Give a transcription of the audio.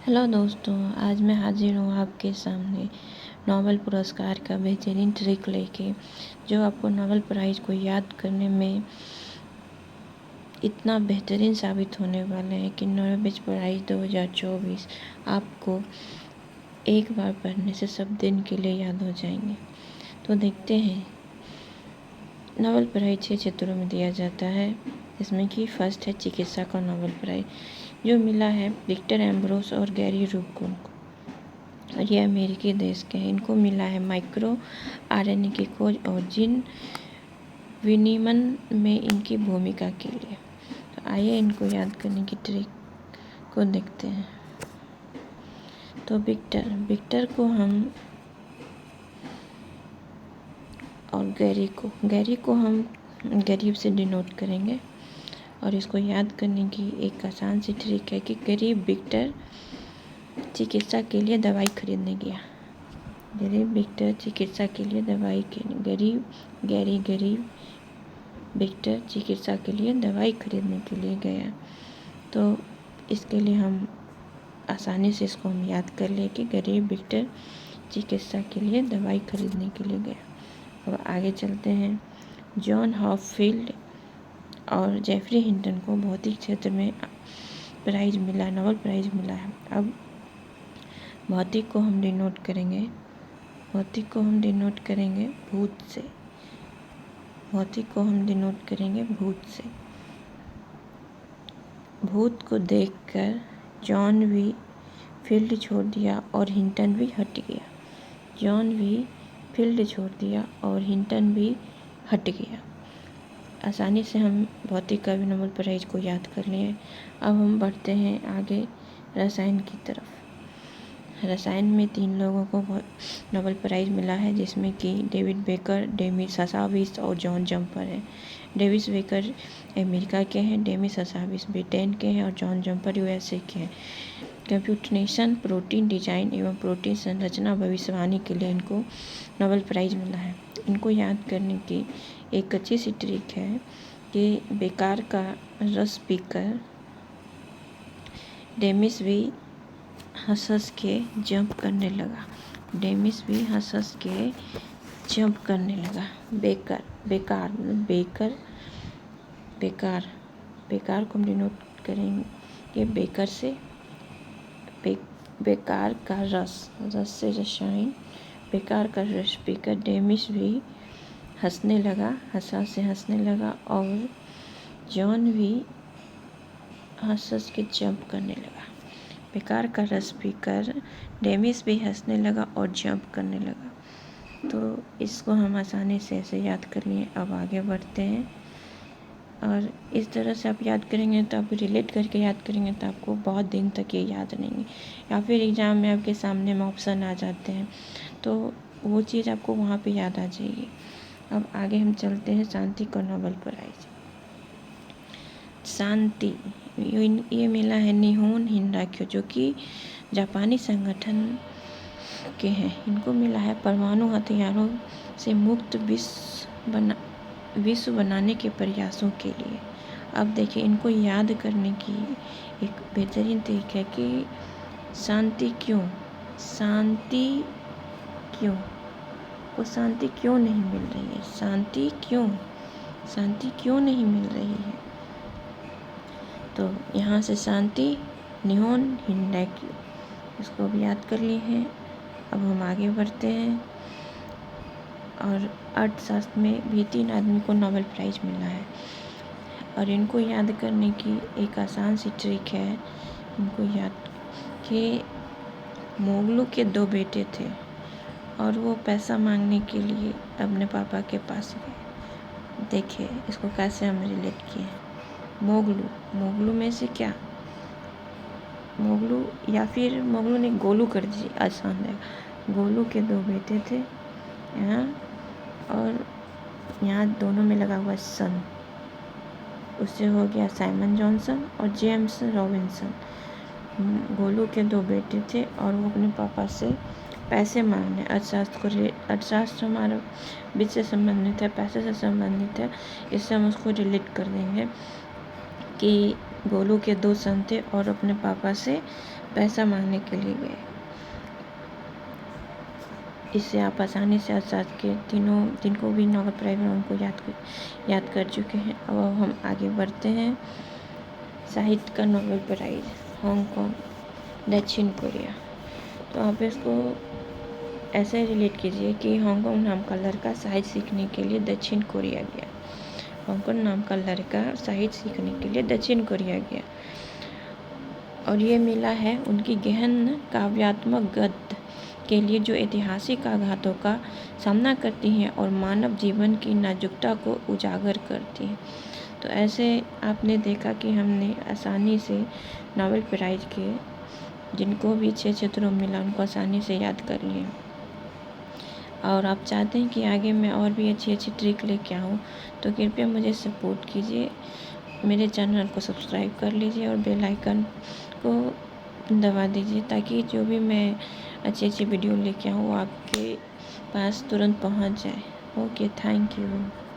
Hello दोस्तों, आज मैं हाजिर हूँ आपके सामने नोबेल पुरस्कार का बेहतरीन ट्रिक लेके, जो आपको नोबेल प्राइज़ को याद करने में इतना बेहतरीन साबित होने वाला है कि नोबेल प्राइज़ 2024 आपको एक बार पढ़ने से सब दिन के लिए याद हो जाएंगे। तो देखते हैं। नोबेल प्राइज़ 6 क्षेत्रों में दिया जाता है, जिसमें कि फर्स्ट है चिकित्सा का नोबेल प्राइज़, जो मिला है विक्टर एम्ब्रोस और गैरी रूबिकन को। और ये अमेरिकी देश के हैं। इनको मिला है माइक्रो आरएनए की खोज और जीन विनिमन में इनकी भूमिका के लिए। तो आइए इनको याद करने की ट्रिक को देखते हैं। तो विक्टर को हम और गैरी को हम गरीब से डिनोट करेंगे। और इसको याद करने की एक आसान सी ट्रिक है कि गरीब विक्टर चिकित्सा के लिए दवाई खरीदने गया। गरीब विक्टर चिकित्सा के लिए दवाई के गरीब विक्टर चिकित्सा के लिए दवाई खरीदने के लिए गया। तो इसके लिए हम आसानी से इसको हम याद कर ले कि गरीब विक्टर चिकित्सा के लिए दवाई खरीदने के लिए गया। अब आगे चलते हैं। जॉन हॉपफील्ड और जेफरी हिंटन को भौतिक क्षेत्र में प्राइज मिला है, नोबेल प्राइज़ मिला है। अब भौतिक को हम डिनोट करेंगे भूत से। भौतिक को हम डिनोट करेंगे भूत से। भूत को देखकर जॉन वी फील्ड छोड़ दिया और हिंटन भी हट गया। जॉन वी फील्ड छोड़ दिया और हिंटन भी हट गया। आसानी से हम भौतिक का भी नोबेल प्राइज़ को याद कर लिए। अब हम बढ़ते हैं आगे रसायन की तरफ। रसायन में 3 लोगों को नोबेल प्राइज़ मिला है, जिसमें कि डेविड बेकर, डेमिस हसाविस और जॉन जम्पर हैं। डेविस बेकर अमेरिका के हैं, डेमिस हसाविस ब्रिटेन के हैं और जॉन जम्पर यूएसए के हैं। कंप्यूटेशनल प्रोटीन डिजाइन एवं प्रोटीन संरचना भविष्यवाणी के लिए इनको नोबेल प्राइज़ मिला है। इनको याद करने की एक अच्छी सी ट्रिक है कि बेकार का रस पीकर डेमिस भी हंस के जंप करने लगा। बेकार को हम डिनोट करेंगे बेकर से। बेकार का रस से रसायन, बेकार का रस पीकर डेमिस भी हंसने लगा और जॉन भी हंस के जंप करने लगा। बेकार का रस पीकर डेमिस भी हंसने लगा और जंप करने लगा। तो इसको हम आसानी से ऐसे याद कर लिए। अब आगे बढ़ते हैं। और इस तरह से आप याद करेंगे तो आप रिलेट करके याद करेंगे तो आपको बहुत दिन तक ये याद नहीं। या फिर एग्ज़ाम में आपके सामने में ऑप्शन आ जाते हैं तो वो चीज़ आपको वहाँ पे याद आ जाएगी। अब आगे हम चलते हैं शांति का नोबेल प्राइज़। शांति ये मिला है निहोन हिंडाक्यो, जो कि जापानी संगठन के हैं। इनको मिला है परमाणु हथियारों से मुक्त विश्व बनाने के प्रयासों के लिए। अब देखिए, इनको याद करने की एक बेहतरीन तरीका है कि शांति क्यों वो शांति क्यों नहीं मिल रही है। शांति क्यों नहीं मिल रही है। तो यहाँ से शांति निहोन हिंडाक्यो, इसको भी याद कर लिए हैं। अब हम आगे बढ़ते हैं। और अर्थशास्त्र में भी 3 आदमी को नोबेल प्राइज़ मिला है। और इनको याद करने की एक आसान सी ट्रिक है। इनको याद कि मोगलू के 2 बेटे थे और वो पैसा मांगने के लिए अपने पापा के पास गए। देखिए इसको कैसे हम रिलेट किए। मोगलू में से क्या, मोगलू या फिर मोगलू ने गोलू कर दी, आसान है। गोलू के 2 बेटे थे यहाँ, और यहाँ दोनों में लगा हुआ सन, उससे हो गया साइमन जॉनसन और जेम्स रॉबिन्सन। गोलू के 2 बेटे थे और वो अपने पापा से पैसे मांगने। अर्थशास्त्र हमारा वित्त से संबंधित है, पैसे से संबंधित है। इससे हम उसको रिलेट कर देंगे कि गोलू के 2 सन थे और अपने पापा से पैसा मांगने के लिए गए। इससे आप आसानी से अर्थशास्त्र के तीनों जिनको भी नोबेल प्राइज़ मिला उनको याद कर चुके हैं। अब हम आगे बढ़ते हैं। साहित्य का नोबेल प्राइज़, हांगकांग, दक्षिण कोरिया। तो आप इसको ऐसे रिलेट कीजिए कि हांगकांग नाम का लड़का साहित्य सीखने के लिए दक्षिण कोरिया गया। हांगकांग नाम का लड़का साहित्य सीखने के लिए दक्षिण कोरिया गया और ये मिला है उनकी गहन काव्यात्मक गद्य के लिए जो ऐतिहासिक आघातों का सामना करती हैं और मानव जीवन की नाजुकता को उजागर करती हैं। तो ऐसे आपने देखा कि हमने आसानी से नोबेल प्राइज़ के जिनको भी 6 क्षेत्रों में मिला उनको आसानी से याद कर लिए। और आप चाहते हैं कि आगे मैं और भी अच्छी अच्छी ट्रिक लेके आऊँ तो कृपया मुझे सपोर्ट कीजिए, मेरे चैनल को सब्सक्राइब कर लीजिए और बेल आइकन को दबा दीजिए ताकि जो भी मैं अच्छी अच्छी वीडियो लेके आऊँ वो आपके पास तुरंत पहुँच जाए। Okay, thank you.